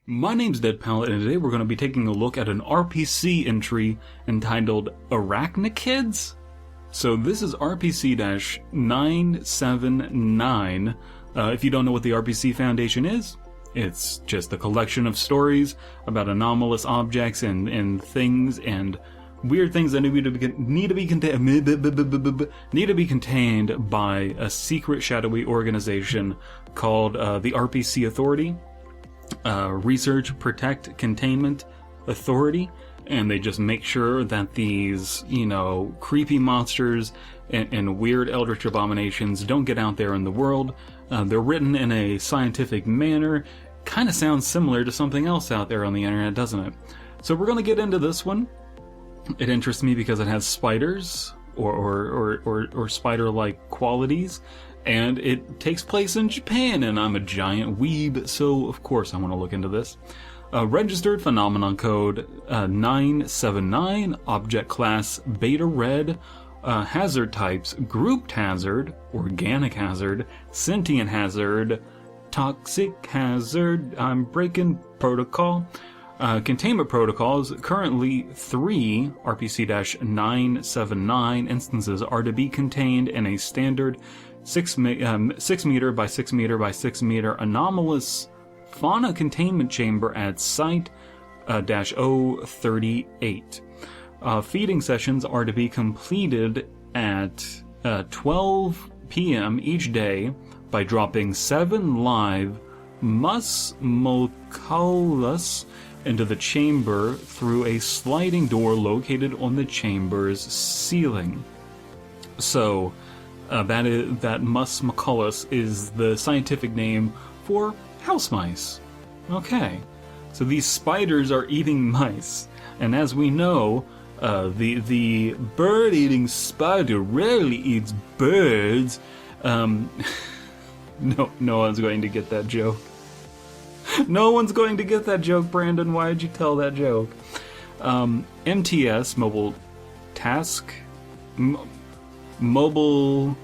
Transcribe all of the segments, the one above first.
My name's Dead Palette, and today we're going to be taking a look at an RPC entry entitled Arachkids. So this is RPC-979. If you don't know what the RPC Foundation is, it's just a collection of stories about anomalous objects and things and weird things that need to be contained by a secret shadowy organization called the RPC Authority. Research, Protect, Containment Authority, and they just make sure that these, creepy monsters and weird eldritch abominations don't get out there in the world. They're written in a scientific manner. Kind of sounds similar to something else out there on the internet, doesn't it? So we're going to get into this one. It interests me because it has spiders or spider-like qualities. And it takes place in Japan, and I'm a giant weeb, so of course I want to look into this. Registered phenomenon code 979, object class beta red, hazard types grouped hazard, organic hazard, sentient hazard, toxic hazard, I'm breaking protocol. Containment protocols, currently 3 RPC-979 instances are to be contained in a standard 6 meter by 6 meter by 6 meter anomalous fauna containment chamber at Site -038. Feeding sessions are to be completed at 12 p.m. each day by dropping 7 live musculus into the chamber through a sliding door located on the chamber's ceiling. So that musculus is the scientific name for house mice. Okay, so these spiders are eating mice, and as we know, the bird-eating spider rarely eats birds. No one's going to get that joke. No one's going to get that joke, Brandon. Why did you tell that joke? MTS, Mobile Task... Mobile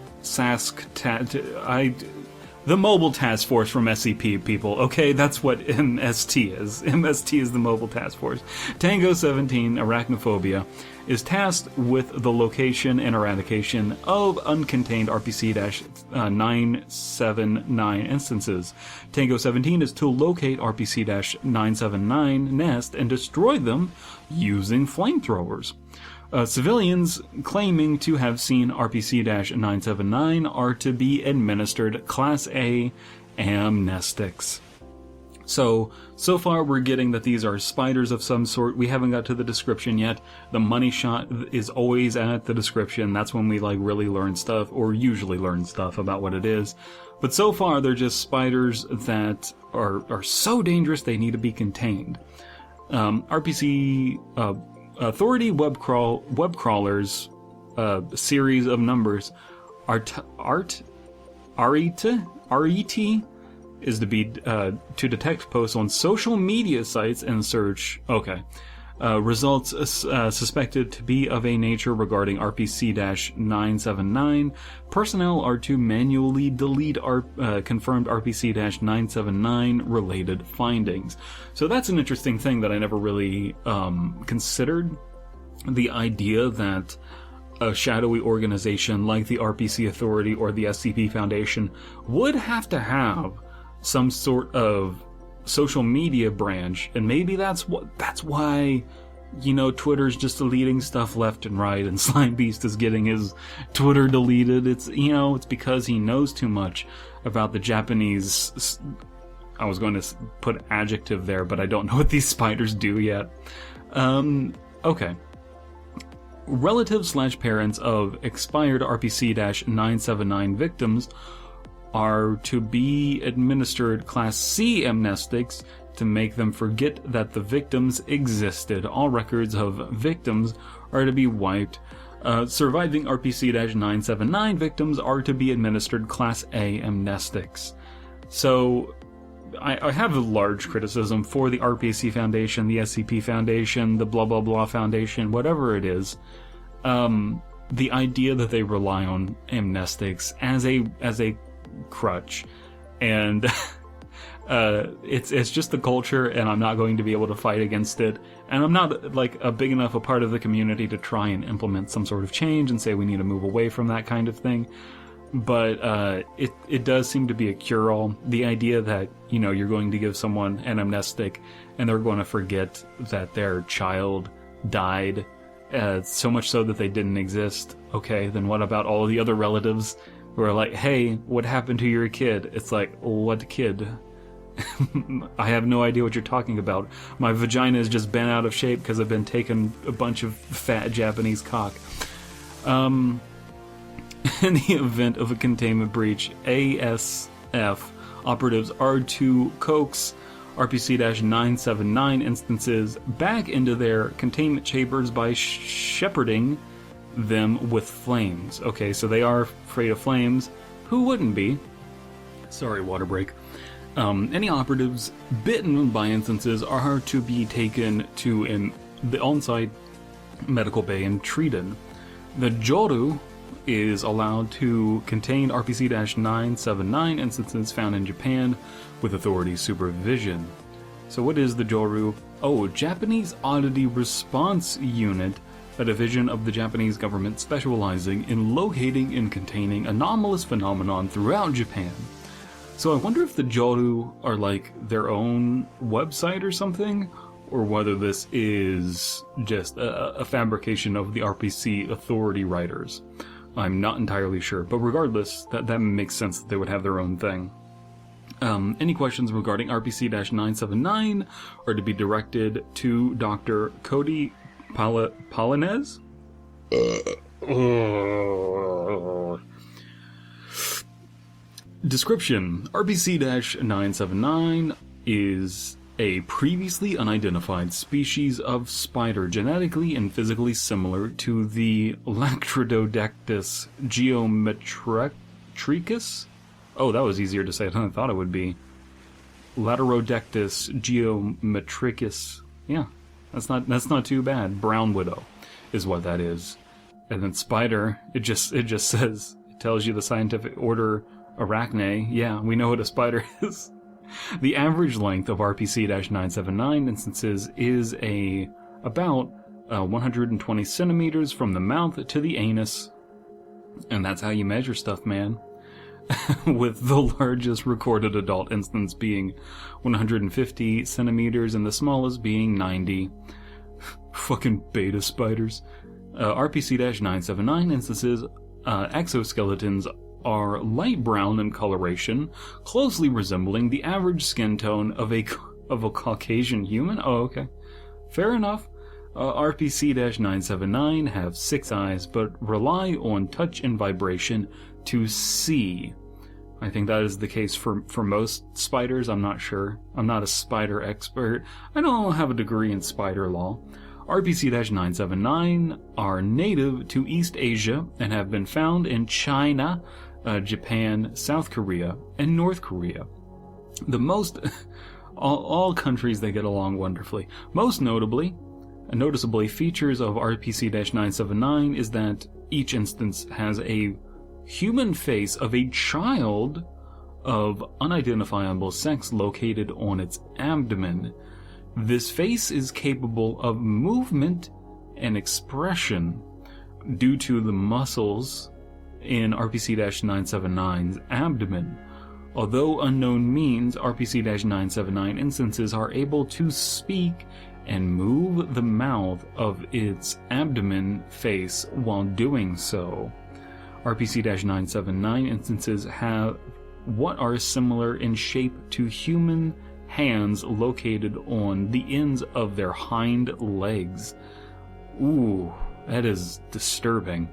the Mobile Task Force from SCP, people. Okay, that's what MST is. MST is the Mobile Task Force. Tango 17, Arachnophobia, is tasked with the location and eradication of uncontained RPC-979 instances. Tango 17 is to locate RPC-979 nest and destroy them using flamethrowers. Civilians claiming to have seen RPC-979 are to be administered Class A Amnestics. So far we're getting that these are spiders of some sort. We haven't got to the description yet. The money shot is always at the description. That's when we really learn stuff, or usually learn stuff about what it is. But so far they're just spiders that are so dangerous they need to be contained. RPC... Authority web crawlers series of numbers RET is to be to detect posts on social media sites and search. Okay. Results suspected to be of a nature regarding RPC-979. Personnel are to manually delete confirmed RPC-979 related findings. So that's an interesting thing that I never really considered. The idea that a shadowy organization like the RPC Authority or the SCP Foundation would have to have some sort of social media branch, and maybe that's why Twitter's just deleting stuff left and right, and Slime Beast is getting his Twitter deleted. It's it's because he knows too much about the Japanese. I was going to put adjective there, but I don't know what these spiders do yet. Okay. Relatives/parents of expired RPC-979 victims are to be administered Class C amnestics to make them forget that the victims existed. All records of victims are to be wiped. Surviving RPC-979 victims are to be administered Class A amnestics. So, I have a large criticism for the RPC Foundation, the SCP Foundation, the blah blah blah Foundation, whatever it is. The idea that they rely on amnestics as a crutch, and It's just the culture, and I'm not going to be able to fight against it. And I'm not like a big enough a part of the community to try and implement some sort of change and say we need to move away from that kind of thing. But it does seem to be a cure-all. The idea that, you know, you're going to give someone an amnestic and they're going to forget that their child died, so much so that they didn't exist. Okay, then what about all the other relatives who are like, hey, what happened to your kid? It's like, what kid? I have no idea what you're talking about. My vagina is just bent out of shape because I've been taking a bunch of fat Japanese cock. In the event of a containment breach, ASF operatives are to coax RPC-979 instances back into their containment chambers by shepherding them with flames. Okay, so they are afraid of flames. Who wouldn't be? Sorry, water break. Any operatives bitten by instances are to be taken to the on-site medical bay and treated. The Joru is allowed to contain RPC-979 instances found in Japan with authority supervision. So what is the Joru? Oh, Japanese Oddity Response Unit, a division of the Japanese government specializing in locating and containing anomalous phenomenon throughout Japan. So I wonder if the Joru are like their own website or something, or whether this is just a fabrication of the RPC Authority writers. I'm not entirely sure, but regardless, that makes sense that they would have their own thing. Any questions regarding RPC-979 are to be directed to Dr. Cody Palinez? Description: RPC-979 is a previously unidentified species of spider genetically and physically similar to the Lactrododectus geometricus. Oh, that was easier to say than I thought it would be. Laterodectus geometricus. Yeah, that's not too bad. Brown widow is what that is. And then spider, it just says, it tells you the scientific order Arachne. Yeah, we know what a spider is. The average length of RPC-979 instances is about 120 centimeters from the mouth to the anus. And that's how you measure stuff, man. With the largest recorded adult instance being 150 centimeters and the smallest being 90. Fucking beta spiders. RPC-979 instances, exoskeletons are light brown in coloration, closely resembling the average skin tone of a Caucasian human. Oh, okay. Fair enough. RPC-979 have 6 eyes, but rely on touch and vibration to see. I think that is the case for most spiders. I'm not sure. I'm not a spider expert. I don't have a degree in spider law. RPC-979 are native to East Asia and have been found in China, Japan, South Korea, and North Korea. All countries, they get along wonderfully. Most noticeably, features of RPC-979 is that each instance has a human face of a child of unidentifiable sex located on its abdomen. This face is capable of movement and expression due to the muscles in RPC-979's abdomen. Although unknown means, RPC-979 instances are able to speak and move the mouth of its abdomen face while doing so. RPC-979 instances have what are similar in shape to human hands located on the ends of their hind legs. Ooh, that is disturbing.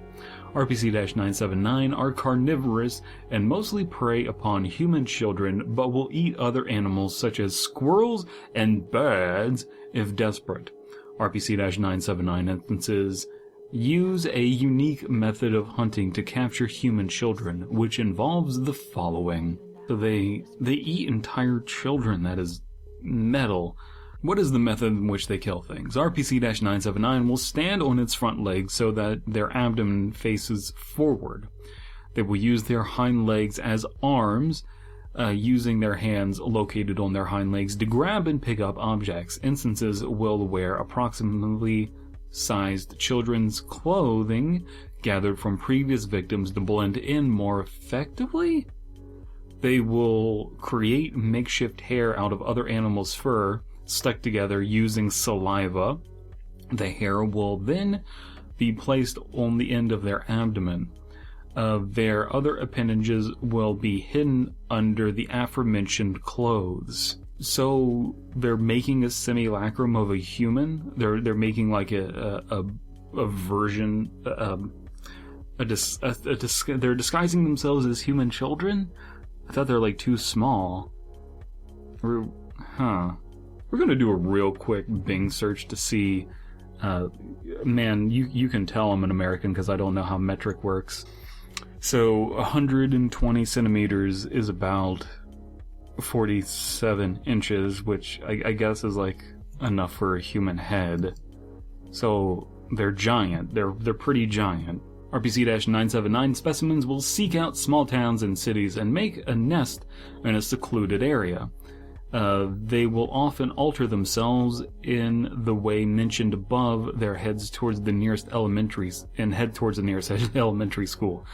RPC-979 are carnivorous and mostly prey upon human children, but will eat other animals such as squirrels and birds if desperate. RPC-979 instances use a unique method of hunting to capture human children, which involves the following. So they eat entire children. That is metal. What is the method in which they kill things? RPC-979 will stand on its front legs so that their abdomen faces forward. They will use their hind legs as arms using their hands located on their hind legs to grab and pick up objects. Instances will wear approximately sized children's clothing gathered from previous victims to blend in more effectively. They will create makeshift hair out of other animals' fur, stuck together using saliva. The hair will then be placed on the end of their abdomen. Their other appendages will be hidden under the aforementioned clothes. So they're making a simulacrum of a human. They're making like a version. They're disguising themselves as human children. I thought they're like too small. We're gonna do a real quick Bing search to see. Man, you can tell I'm an American because I don't know how metric works. So 120 centimeters is about 47 inches, which I guess is like enough for a human head. So they're giant. They're pretty giant. RPC-979 specimens will seek out small towns and cities and make a nest in a secluded area. They will often alter themselves in the way mentioned above, their heads towards the nearest elementary school.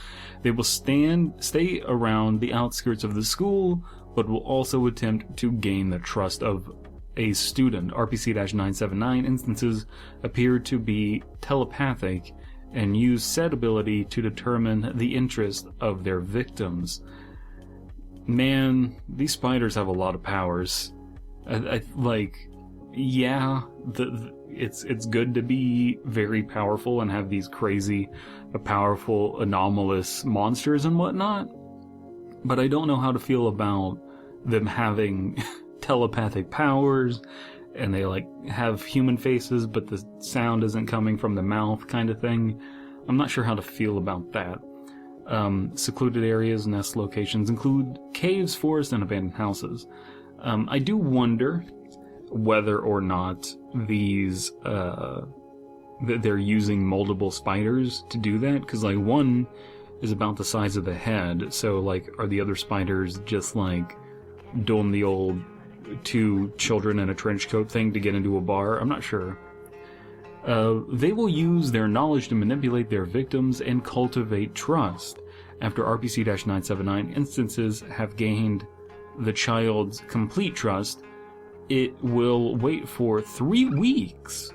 They will stay around the outskirts of the school, but will also attempt to gain the trust of a student. RPC-979 instances appear to be telepathic and use said ability to determine the interest of their victims. Man, these spiders have a lot of powers. It's good to be very powerful and have these crazy, powerful, anomalous monsters and whatnot, but I don't know how to feel about them having telepathic powers, and they have human faces, but the sound isn't coming from the mouth kind of thing. I'm not sure how to feel about that. Secluded areas, nest locations include caves, forests, and abandoned houses. I do wonder whether or not these, they're using multiple spiders to do that, because one is about the size of the head, so are the other spiders just doing the old two children in a trench coat thing to get into a bar? I'm not sure. They will use their knowledge to manipulate their victims and cultivate trust. After RPC-979 instances have gained the child's complete trust, it will wait for 3 weeks.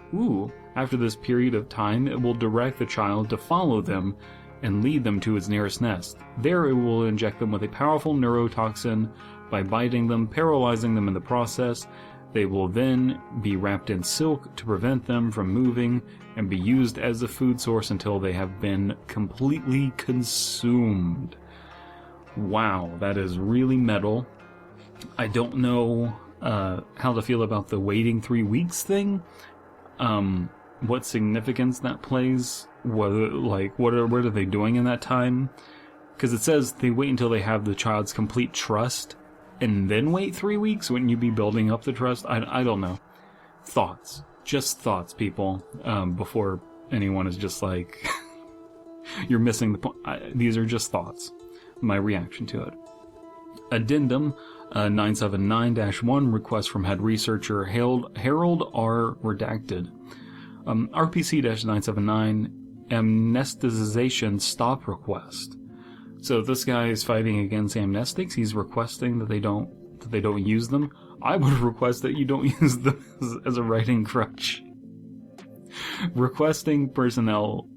After this period of time, it will direct the child to follow them and lead them to its nearest nest. There it will inject them with a powerful neurotoxin by biting them, paralyzing them in the process. They will then be wrapped in silk to prevent them from moving and be used as a food source until they have been completely consumed. Wow, that is really metal. I don't know how to feel about the waiting 3 weeks thing. What significance that plays? What are they doing in that time? Because it says they wait until they have the child's complete trust and then wait 3 weeks. Wouldn't you be building up the trust? I don't know. Thoughts. Just thoughts, people. Before anyone is just you're missing the point. These are just thoughts. My reaction to it. Addendum 979-1, request from head researcher Harold R. Redacted. RPC-979 amnesticization stop request. So this guy is fighting against amnestics. He's requesting that they don't use them. I would request that you don't use them as a writing crutch. Requesting personnel,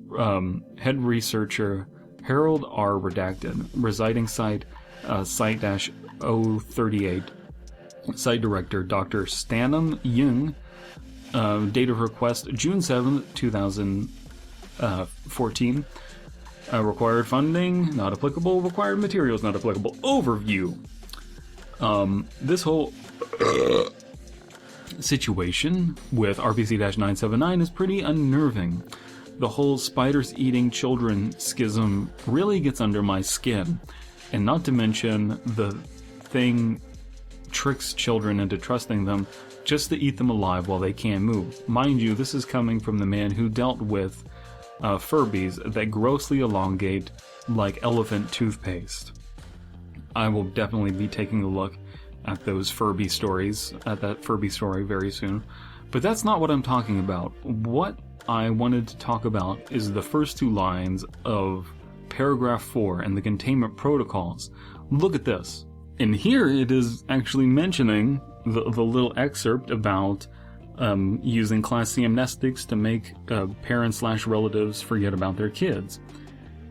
head researcher Harold R. Redacted, residing site Site-038, site director Dr. Stanham Young, date of request June 7th, 2014. Required funding, not applicable. Required materials, not applicable. Overview. This whole situation with RPC-979 is pretty unnerving. The whole spiders eating children schism really gets under my skin. And not to mention, the thing tricks children into trusting them just to eat them alive while they can't move. Mind you, this is coming from the man who dealt with Furbies that grossly elongate like elephant toothpaste. I will definitely be taking a look at those Furby stories, at that Furby story very soon. But that's not what I'm talking about. What I wanted to talk about is the first 2 lines of paragraph 4 and the containment protocols. Look at this. And here it is actually mentioning the little excerpt about using Class C amnestics to make parents/relatives forget about their kids.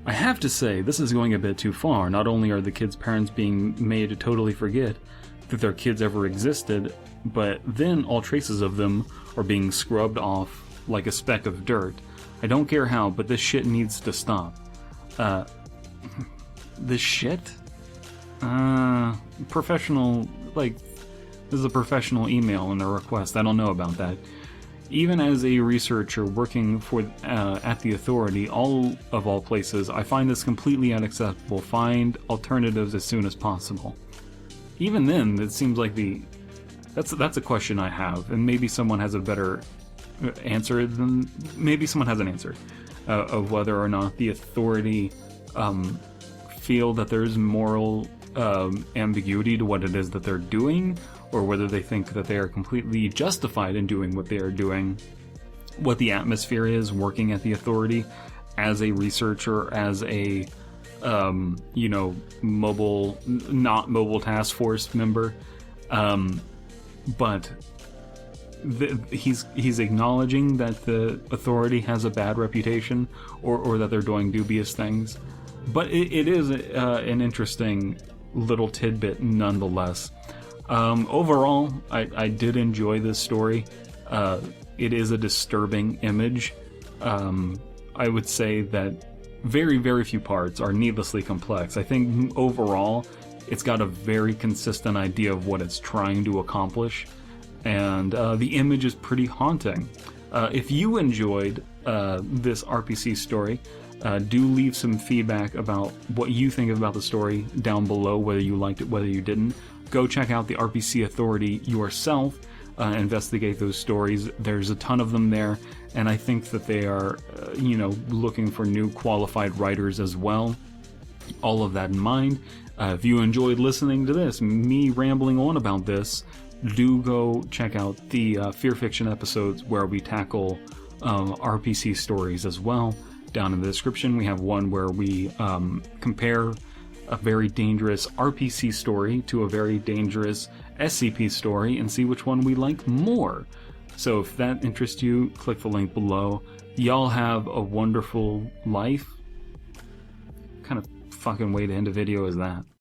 I have to say, this is going a bit too far. Not only are the kids' parents being made to totally forget that their kids ever existed, but then all traces of them are being scrubbed off like a speck of dirt. I don't care how, but this shit needs to stop. This shit? Professional, like, this is a professional email and a request. I don't know about that. Even as a researcher working for at the Authority, all places, I find this completely unacceptable. Find alternatives as soon as possible. Even then, it seems like that's a question I have, and maybe someone has a better answer than someone has an answer of whether or not the Authority feel that there's moral ambiguity to what it is that they're doing, or whether they think that they are completely justified in doing what they are doing, what the atmosphere is working at the Authority as a researcher, as a not mobile task force member, but he's acknowledging that the Authority has a bad reputation, or that they're doing dubious things. But it is an interesting little tidbit nonetheless. Overall, I did enjoy this story. It is a disturbing image. I would say that very, very few parts are needlessly complex. I think overall, it's got a very consistent idea of what it's trying to accomplish, and the image is pretty haunting. If you enjoyed this RPC story, do leave some feedback about what you think about the story down below, whether you liked it, whether you didn't. Go check out the RPC Authority yourself, investigate those stories. There's a ton of them there, and I think that they are, looking for new qualified writers as well. All of that in mind, if you enjoyed listening to this, me rambling on about this, do go check out the Fear Fiction episodes where we tackle RPC stories as well. Down in the description, we have one where we compare a very dangerous RPC story to a very dangerous SCP story and see which one we like more. So if that interests you, click the link below. Y'all have a wonderful life. What kind of fucking way to end a video is that?